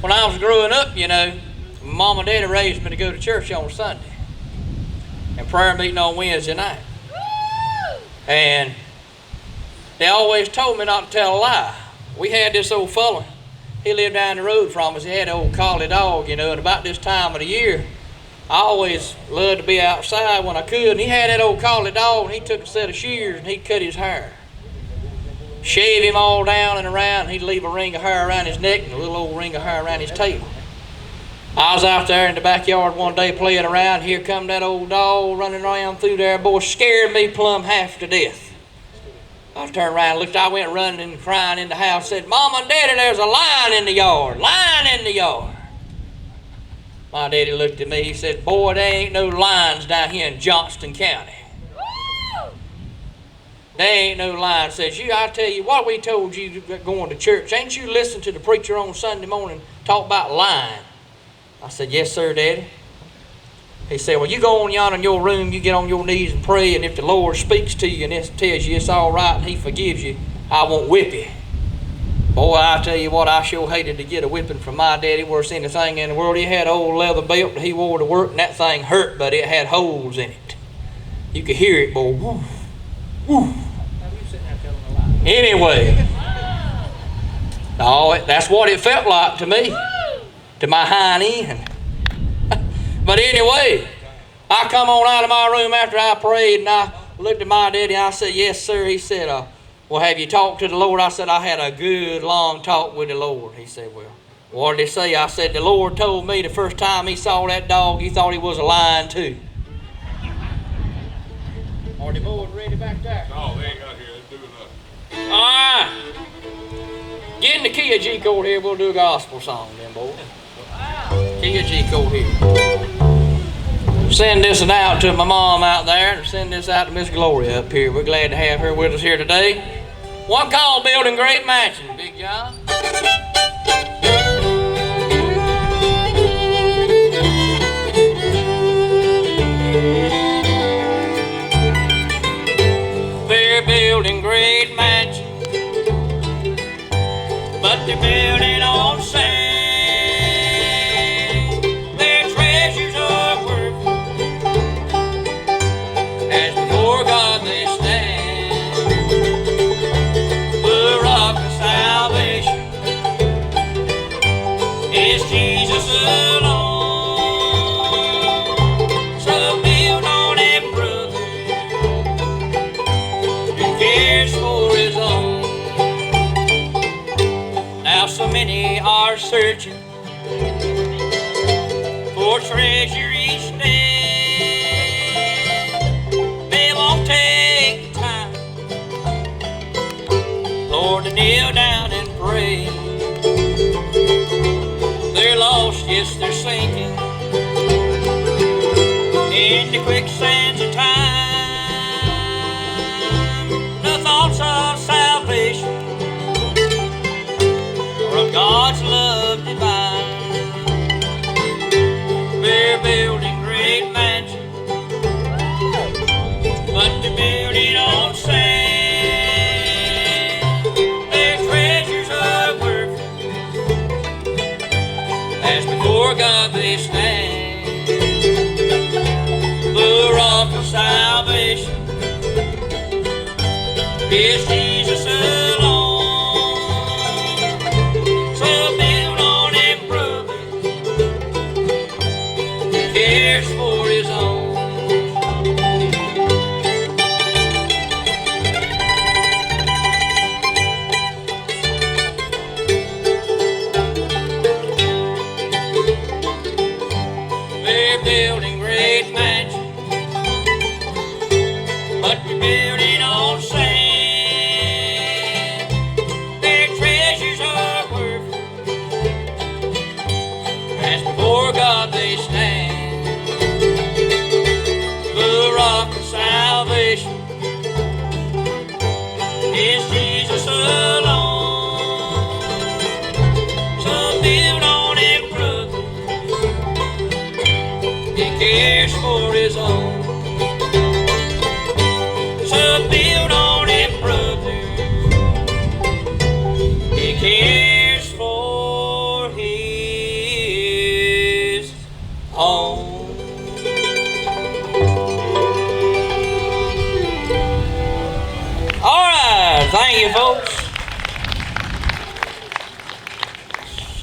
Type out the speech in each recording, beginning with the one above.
When I was growing up, you know, Mom and Daddy raised me to go to church on Sunday and prayer meeting on Wednesday night. And they always told me not to tell a lie. We had this old fella. He lived down the road from us. He had an old collie dog, you know, and about this time of the year, I always loved to be outside when I could. And he had that old collie dog, and he took a set of shears and he'd cut his hair. Shave him all down and around, and he'd leave a ring of hair around his neck and a little old ring of hair around his tail. I was out there in the backyard one day playing around. Here come that old dog running around through there. Boy, scared me plumb half to death. I turned around and looked. I went running and crying in the house. Said, Mama and Daddy, there's a lion in the yard. Lion in the yard. My daddy looked at me. He said, boy, there ain't no lions down here in Johnston County. There ain't no lion. Says, I tell you what we told you going to church. Ain't you listen to the preacher on Sunday morning talk about lying? I said, yes, sir, Daddy. He said, well, you go on yonder in your room, you get on your knees and pray, and if the Lord speaks to you and tells you it's all right and he forgives you, I won't whip you. Boy, I tell you what, I sure hated to get a whipping from my daddy, worse than anything in the world. He had an old leather belt that he wore to work, and that thing hurt, but it had holes in it. You could hear it, boy. Woo, woo. Anyway, that's what it felt like to me, to my hind end. But anyway, I come on out of my room after I prayed, and I looked at my daddy, and I said, yes, sir. He said, well, have you talked to the Lord? I said, I had a good, long talk with the Lord. He said, well, what did he say? I said, the Lord told me the first time he saw that dog, he thought he was a lion too. Are the boys ready back there? No, they ain't got here. They're doing nothing. All right. Get in the key of G chord here. We'll do a gospel song then, boys. Key of G chord here. Send this one out to my mom out there, and send this out to Miss Gloria up here. We're glad to have her with us here today. One called Building Great Mansion, Big John. They're building great mansions, but they're building on sand. Their treasures are worth as before God they stand. The rock of salvation is Jesus alone. So build on Him, brother, who cares for His own. Now so many are searching for treasure each day. They won't take the time, Lord, to kneel down and pray. They're lost, yes, they're sinking into quicksands of time. The thoughts of salvation or of God's love divine. They're building great mansions, but they're building on sand. Their treasures are worth as before God they stand. The rock of salvation is Jesus alone. So build on Him, brother, who cares for His own. They're building great mansions, but we're building on sand.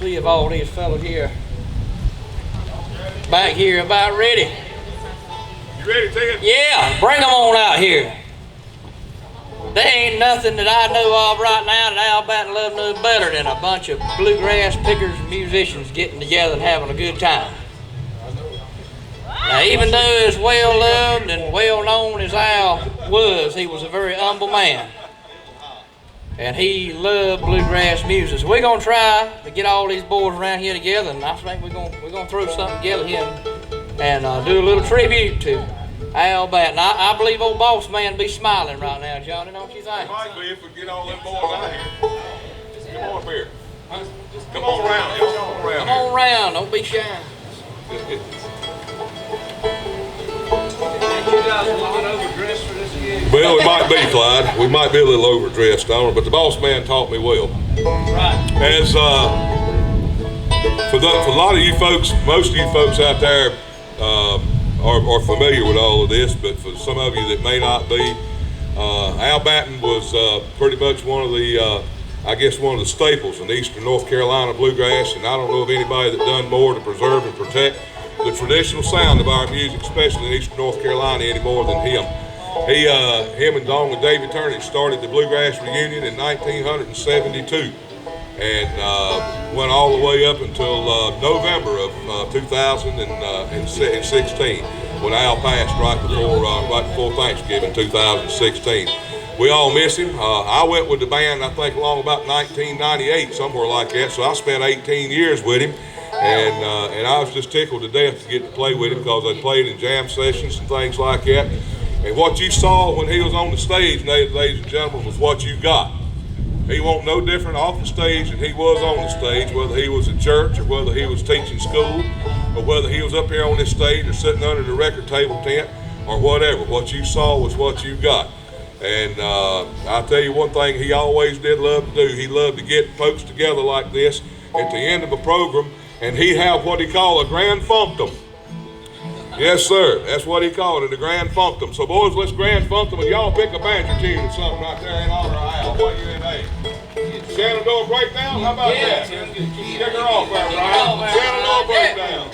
see if all these fellas here back here about ready. You ready, Ted? Yeah, bring them on out here. There ain't nothing that I know of right now that Al Batten loved no better than a bunch of bluegrass pickers and musicians getting together and having a good time. Now, even though as well loved and well known as Al was, he was a very humble man. And he loved bluegrass music. So we're gonna try to get all these boys around here together, and I think we're gonna throw something together here and do a little tribute to Al Batten. I believe old boss man be smiling right now, Johnny, don't you think? Might be if we get all them boys out here. Come on up here. Come on around. Come on around. Come on around, don't be shy. You guys a little overdressed for this gig? Well, we might be, Clyde. We might be a little overdressed on it, but the boss man taught me well. Right. As for a lot of you folks, most of you folks out there are familiar with all of this, but for some of you that may not be, Al Batten was pretty much one of the, I guess, one of the staples in eastern North Carolina bluegrass, and I don't know of anybody that done more to preserve and protect the traditional sound of our music, especially in eastern North Carolina, any more than him. Him and along with David Turnage started the Bluegrass Reunion in 1972, and went all the way up until November of 2016, when Al passed right before Thanksgiving 2016. We all miss him. I went with the band, I think, along about 1998, somewhere like that. So I spent 18 years with him. And I was just tickled to death to get to play with him, because I played in jam sessions and things like that. And what you saw when he was on the stage, ladies and gentlemen, was what you got. He wasn't no different off the stage than he was on the stage, whether he was at church or whether he was teaching school or whether he was up here on this stage or sitting under the record table tent or whatever. What you saw was what you got. And I'll tell you one thing he always did love to do. He loved to get folks together like this at the end of a program, and he have what he called a grand functum. Yes, sir. That's what he called it, a grand functum. So, boys, let's grand functum, and y'all pick a banjo tune or something right there in honor of Al. What you in A? Shenandoah breakdown? How about that? Kick her off there, Ryan. Shenandoah breakdown.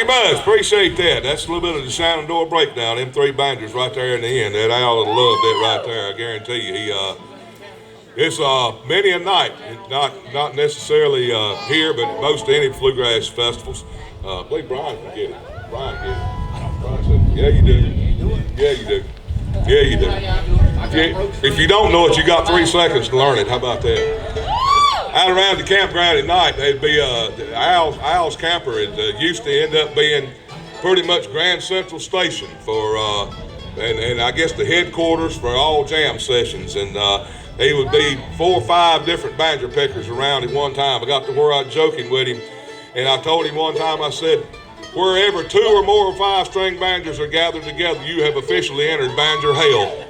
much. Appreciate that. That's a little bit of the Shenandoah breakdown. Them three banjos right there in the end. That Al would love that right there. I guarantee you. It's many a night. Not necessarily here, but most of any bluegrass festivals. I believe Brian can get it. Brian get it. Brian said, yeah, you do. Yeah, you do. Yeah, you do. If you don't know it, you got 3 seconds to learn it. How about that? Out around the campground at night, there'd be Al's camper. It used to end up being pretty much Grand Central Station for, and I guess the headquarters for all jam sessions. And he would be 4 or 5 different banjo pickers around at one time. I got to where I was joking with him, and I told him one time, I said, wherever 2 or more 5-string banjos are gathered together, you have officially entered banjo hell.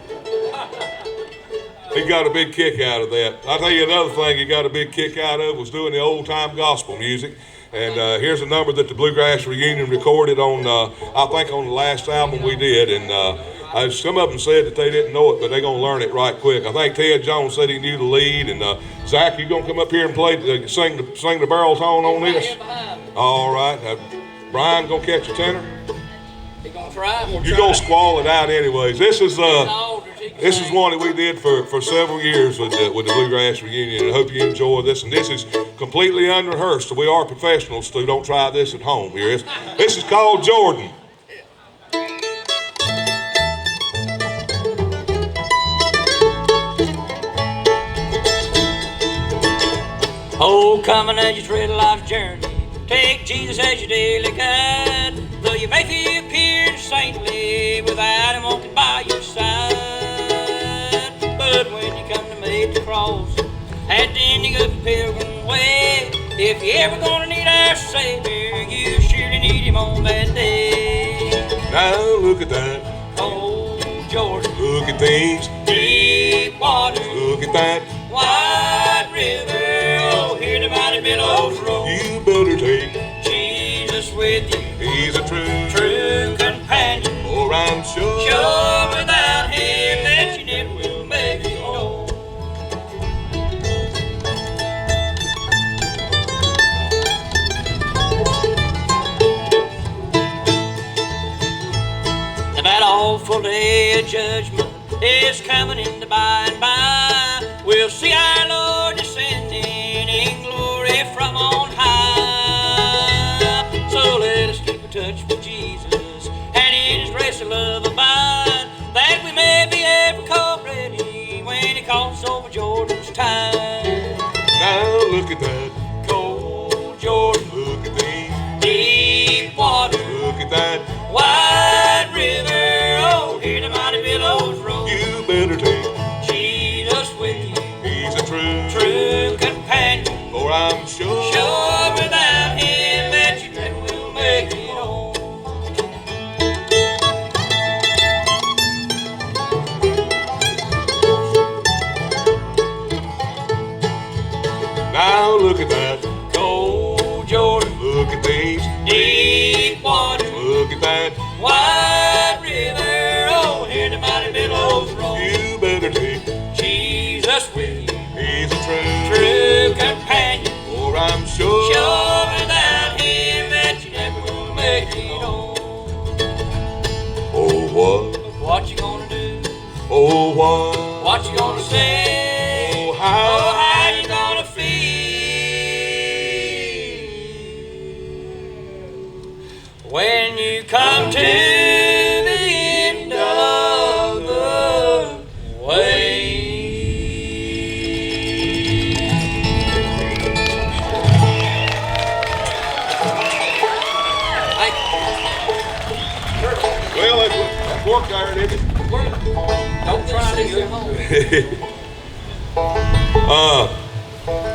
He got a big kick out of that. I'll tell you another thing he got a big kick out of was doing the old-time gospel music. And here's a number that the Bluegrass Reunion recorded on, I think on the last album we did. And some of them said that they didn't know it, but they're going to learn it right quick. I think Ted Jones said he knew the lead. And Zach, you going to come up here and play, sing the barrel tone on this? All right. Brian going to catch a tenor? He going to try? You're going to squall it out anyways. This is one that we did for several years with the Bluegrass Reunion. I hope you enjoy this. And this is completely unrehearsed, so we are professionals, so don't try this at home here. This is called Jordan. Oh, coming as you tread life's journey, take Jesus as your daily guide. Though you may appear saintly, without him walking by your side. But when you come to meet the cross, at the ending of the pilgrim way, if you're ever gonna need our Savior, you surely need him on that day. Now look at that. Oh, Jordan. Look at these Deep water. Look at that. Wide river. Oh, hear the mighty billows roll. You better take Jesus with you. He's a True companion. For I'm sure Without him that you never will make it home. That awful day of judgment is coming in the by and by. We'll see our Lord descending in glory from on high. So let us keep in touch with Jesus and in his grace and love abide, that we may be ever called ready when he calls over Jordan's tide. Now look at that. Cold Jordan. Look at these Deep water. Look at that. Wide river. Oh, hear the mighty billows roll. You better take Jesus with you. He's a True companion. For I'm sure Without him that you never will make it home. Now look at that. Go, Jordan. Look at these Deep water. Look at that. Wide river. Oh, hear the mighty billows roll. You better take Jesus with you. He's a True companion. For I'm sure Without him that you never will make it home. Oh, what? What you gonna do? Oh, what? What you gonna say? Oh, how you gonna feel when you come to the end of the way? Well, that's work there, didn't it? Don't try this at home.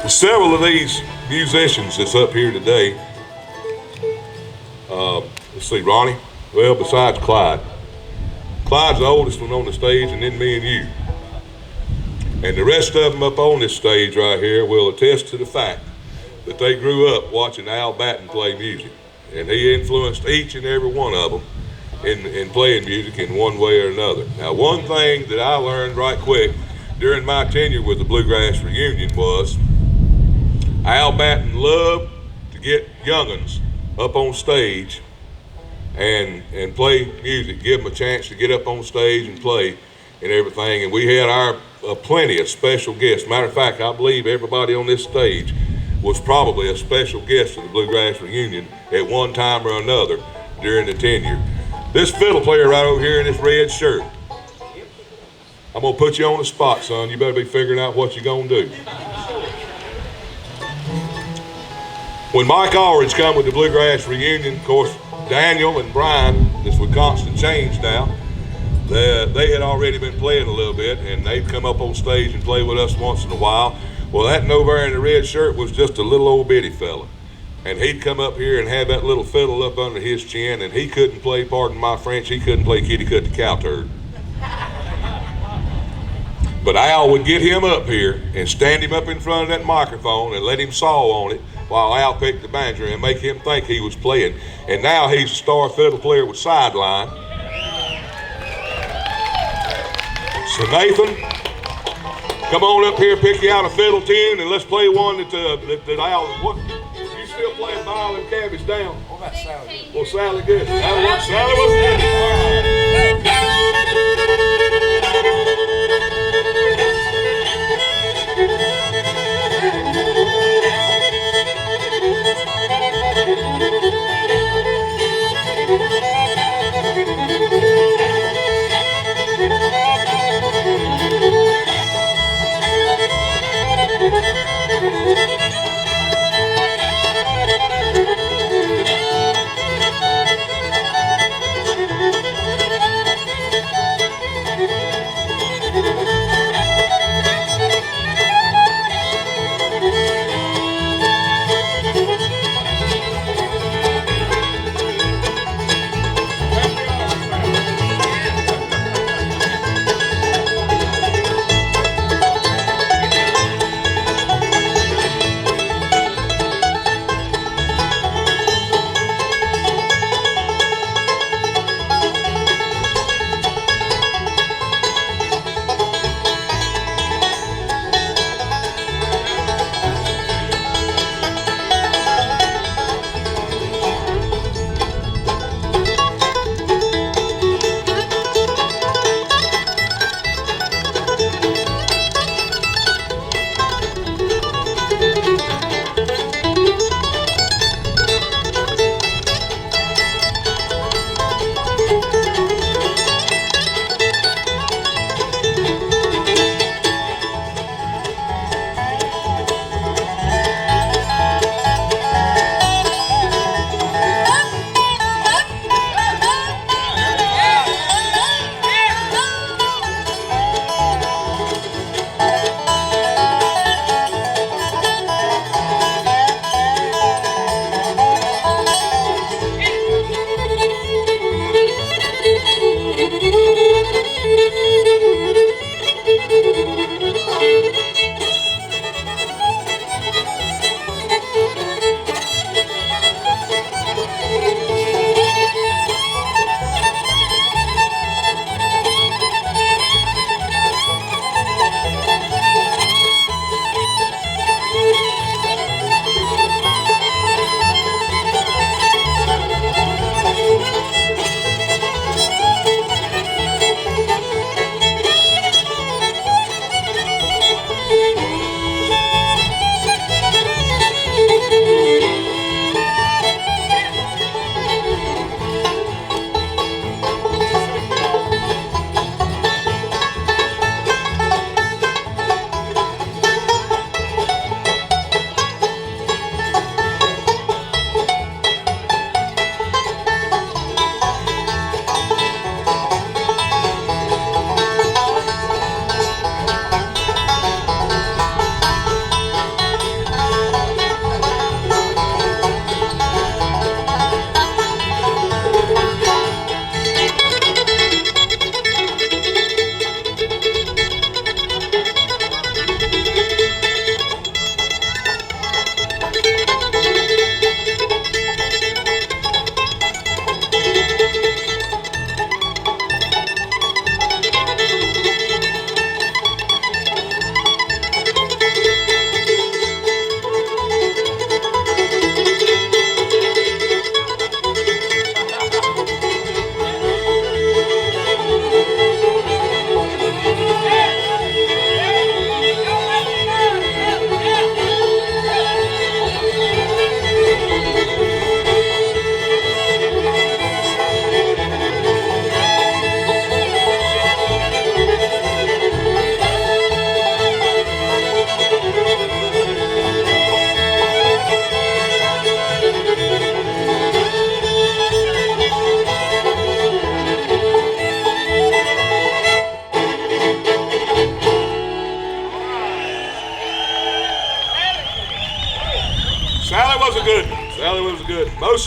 Several of these musicians that's up here today, let's see, Ronnie, well, besides Clyde. Clyde's the oldest one on the stage, and then me and you. And the rest of them up on this stage right here will attest to the fact that they grew up watching Al Batten play music. And he influenced each and every one of them in playing music in one way or another. Now, one thing that I learned right quick during my tenure with the Bluegrass Reunion was Al Batten loved to get young'uns up on stage and play music, give them a chance to get up on stage and play and everything. And we had our plenty of special guests. Matter of fact, I believe everybody on this stage was probably a special guest of the Bluegrass reunion at one time or another during the tenure. This fiddle player right over here in this red shirt, I'm gonna put you on the spot, son. You better be figuring out what you're gonna do. When Mike Aldridge come with the Bluegrass reunion, of course, Daniel and Brian, this with constant change now, they had already been playing a little bit, and they'd come up on stage and play with us once in a while. Well, that over there in the red shirt was just a little old bitty fella. And he'd come up here and have that little fiddle up under his chin, and he couldn't play, pardon my French, he couldn't play kitty cut the cow turd. But Al would get him up here and stand him up in front of that microphone and let him saw on it while Al picked the banjo and make him think he was playing. And now he's a star fiddle player with sideline. So Nathan, come on up here, pick you out a fiddle tune, and let's play one that Al, what? You still playing Bile and Cabbage Down? What about Sally? Well, Sally good. That'll work. Sally was good.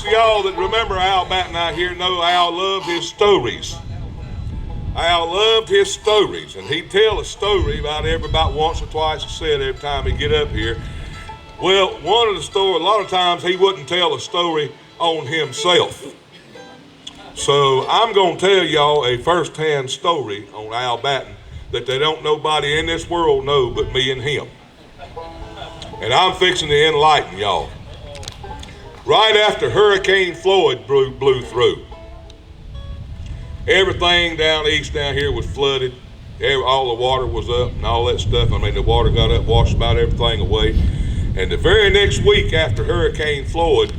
of y'all that remember Al Batten out here know Al loved his stories. Al loved his stories, and he'd tell a story about once or twice a set every time he'd get up here. Well, one of the stories, a lot of times he wouldn't tell a story on himself. So I'm going to tell y'all a first-hand story on Al Batten that they don't nobody in this world know but me and him. And I'm fixing to enlighten y'all. Right after Hurricane Floyd blew through, everything down east down here was flooded. All the water was up and all that stuff. I mean, the water got up, washed about everything away. And the very next week after Hurricane Floyd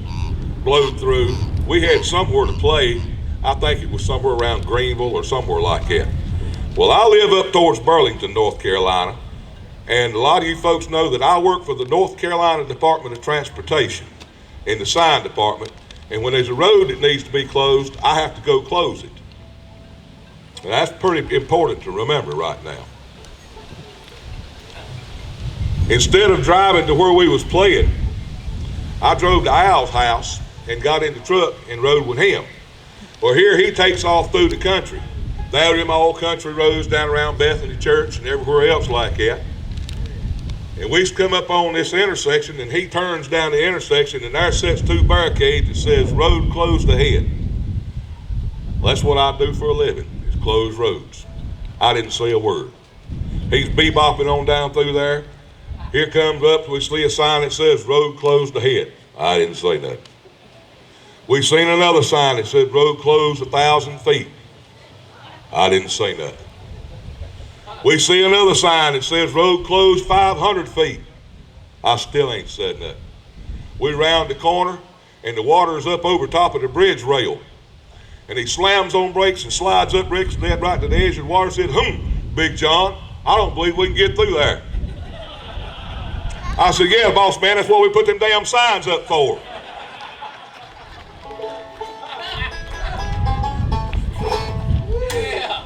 blew through, we had somewhere to play. I think it was somewhere around Greenville or somewhere like that. Well, I live up towards Burlington, North Carolina. And a lot of you folks know that I work for the North Carolina Department of Transportation in the sign department. And when there's a road that needs to be closed, I have to go close it. And that's pretty important to remember right now. Instead of driving to where we was playing, I drove to Al's house and got in the truck and rode with him. Well, here he takes off through the country. There are them old country roads down around Bethany Church and everywhere else like that. And we come up on this intersection, and he turns down the intersection, and there sits two barricades that says, "Road closed ahead." Well, that's what I do for a living, is close roads. I didn't say a word. He's bebopping on down through there. Here comes up, we see a sign that says, "Road closed ahead." I didn't say nothing. We seen another sign that said, "Road closed 1,000 feet." I didn't say nothing. We see another sign that says, "Road closed 500 feet. I still ain't said nothing. We round the corner, and the water is up over top of the bridge rail. And he slams on brakes and slides up bricks dead right to the edge of the water and said, Big John, I don't believe we can get through there." I said, "Yeah, boss man, that's what we put them damn signs up for."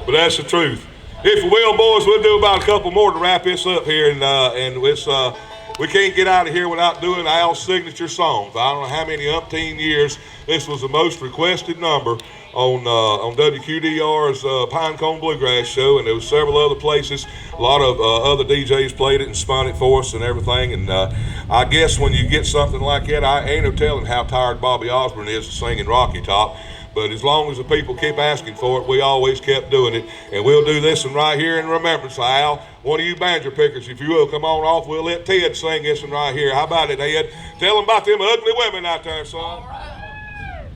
But that's the truth. If you will, boys, we'll do about a couple more to wrap this up here, and it's, we can't get out of here without doing Al's signature songs. I don't know how many umpteen years this was the most requested number on WQDR's Pinecone Bluegrass show, and there was several other places. A lot of other DJs played it and spun it for us and everything. And I guess when you get something like that, I ain't no telling how tired Bobby Osborne is of singing Rocky Top. But as long as the people keep asking for it, we always kept doing it. And we'll do this one right here in remembrance of Al. One of you banjo pickers, if you will, come on off. We'll let Ted sing this one right here. How about it, Ed? Tell them about them ugly women out there, son. All right.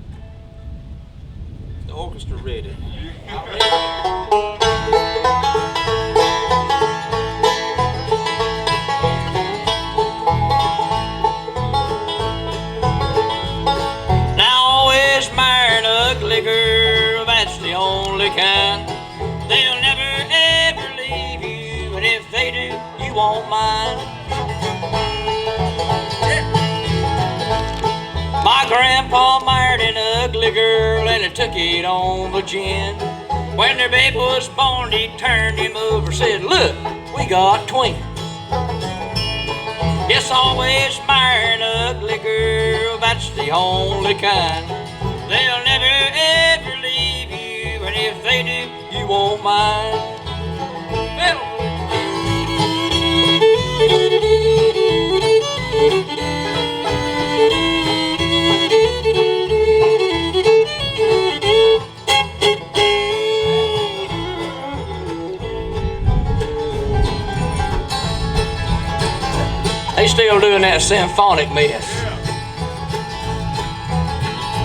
The orchestra ready. Girl, that's the only kind. They'll never ever leave you, and if they do, you won't mind. My grandpa married an ugly girl, and he took it on the chin. When their baby was born, he turned him over, said, "Look, we got twins." Yes, always marry an ugly girl, that's the only kind. They'll never ever leave you, and if they do, you won't mind. They still doing that symphonic mess.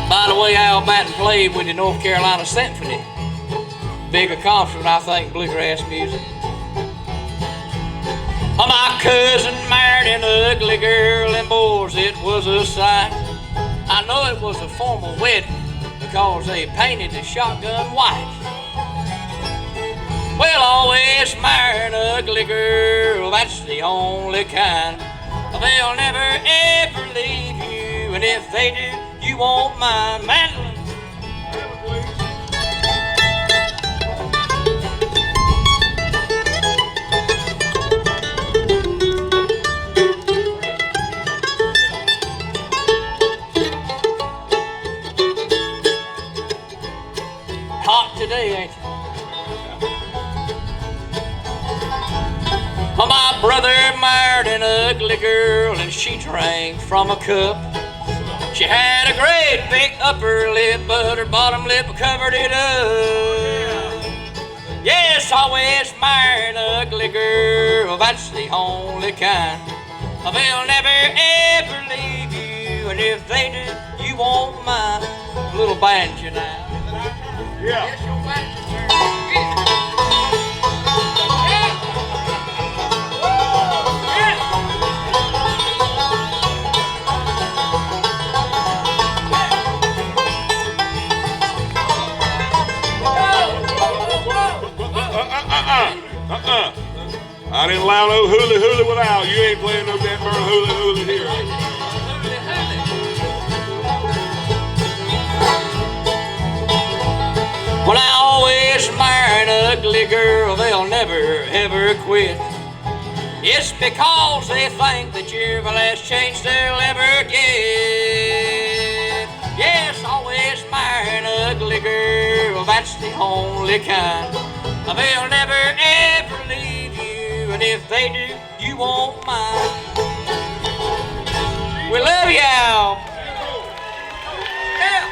By the way, Al Batten played with the North Carolina Symphony. Big accomplishment, I think, bluegrass music. Oh, my cousin married an ugly girl, and boys, it was a sight. I know it was a formal wedding because they painted the shotgun white. Well, always marry an ugly girl, that's the only kind. They'll never ever leave you, and if they do, you won't mind. Mandolin. hot today, ain't you? Oh, my brother married an ugly girl and she drank from a cup. She had a great big upper lip, but her bottom lip covered it up. Yes, always marry an ugly girl, that's the only kind. They'll never ever leave you, and if they do, you won't mind. Little banjo now. Yeah. Yes, your banjo turn. I didn't allow no hula hula without. You ain't playing no damn hula hula here. Well, I always marry an ugly girl, they'll never ever quit. It's because they think that you're the last chance they'll ever get. Yes, always marry an ugly girl, that's the only kind. They'll never ever leave you, and if they do, you won't mind. We love y'all. Yeah.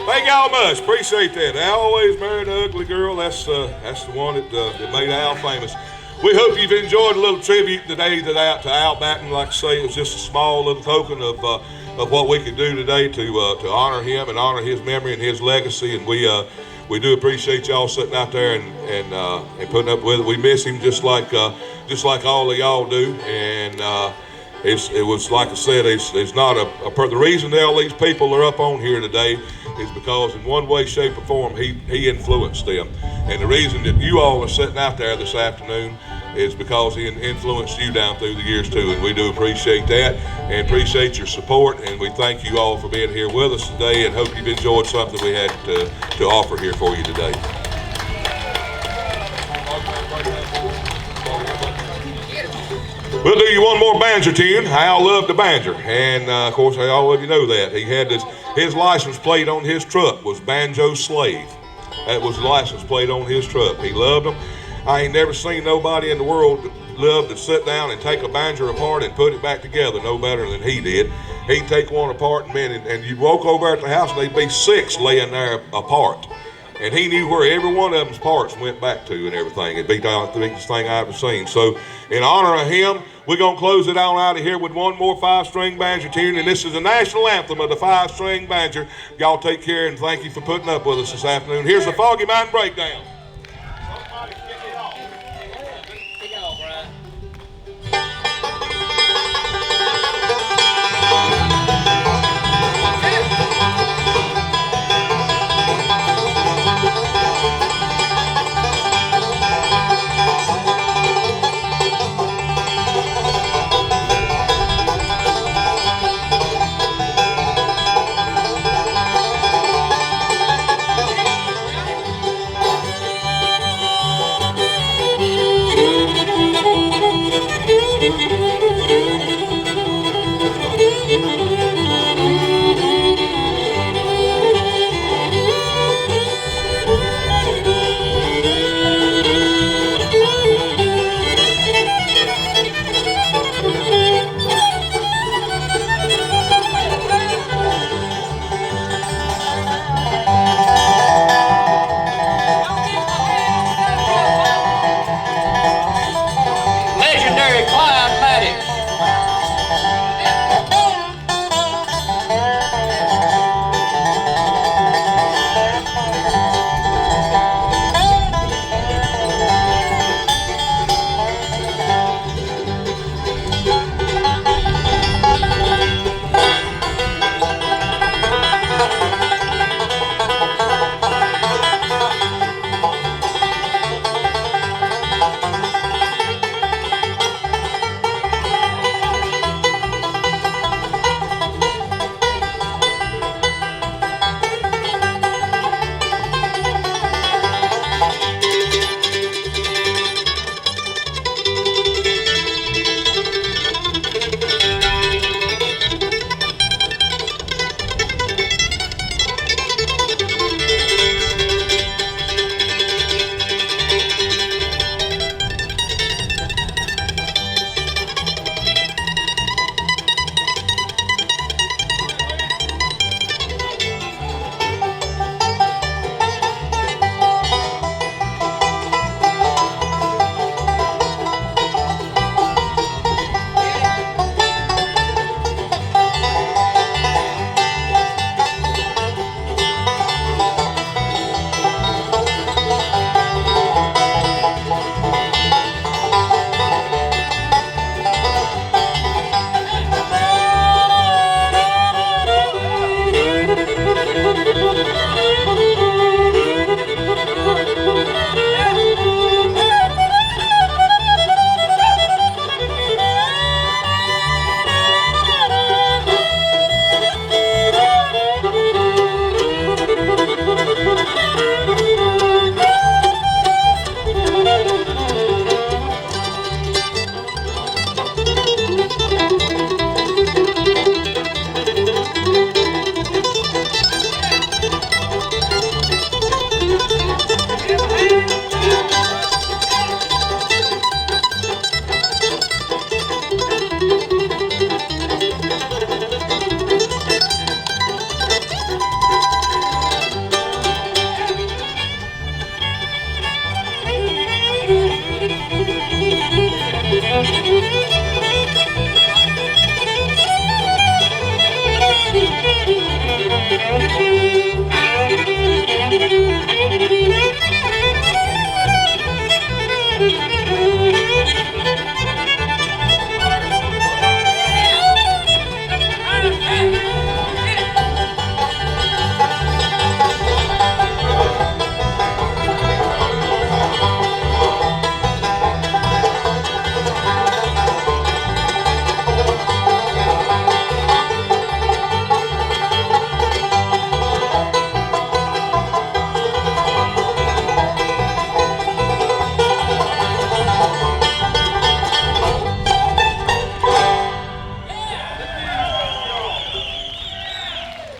Thank y'all much. Appreciate that. I always married an ugly girl. That's the one that made Al famous. We hope you've enjoyed a little tribute today to Al Batten. Like I say, it was just a small little token of what we could do today to honor him and honor his memory and his legacy. And we do appreciate y'all sitting out there and putting up with it. We miss him just like all of y'all do. And it was like I said, it's not the reason that all these people are up on here today is because in one way, shape, or form he influenced them. And the reason that you all are sitting out there this afternoon is because he influenced you down through the years too. And we do appreciate that and appreciate your support. And we thank you all for being here with us today and hope you've enjoyed something we had to offer here for you today. We'll do you one more banjo tune. Al loved the banjo, and of course, all of you know that. He had his license plate on his truck was Banjo Slave. That was the license plate on his truck. He loved them. I ain't never seen nobody in the world that loved to sit down and take a banjo apart and put it back together no better than he did. He'd take one apart and you'd walk over at the house and they'd be 6 laying there apart. And he knew where every one of them's parts went back to and everything. It'd be the biggest thing I ever seen. So in honor of him, we're going to close it on out of here with one more 5-string banjo tune. And this is the national anthem of the 5-string banjo. Y'all take care and thank you for putting up with us this afternoon. Here's the Foggy Mountain Breakdown.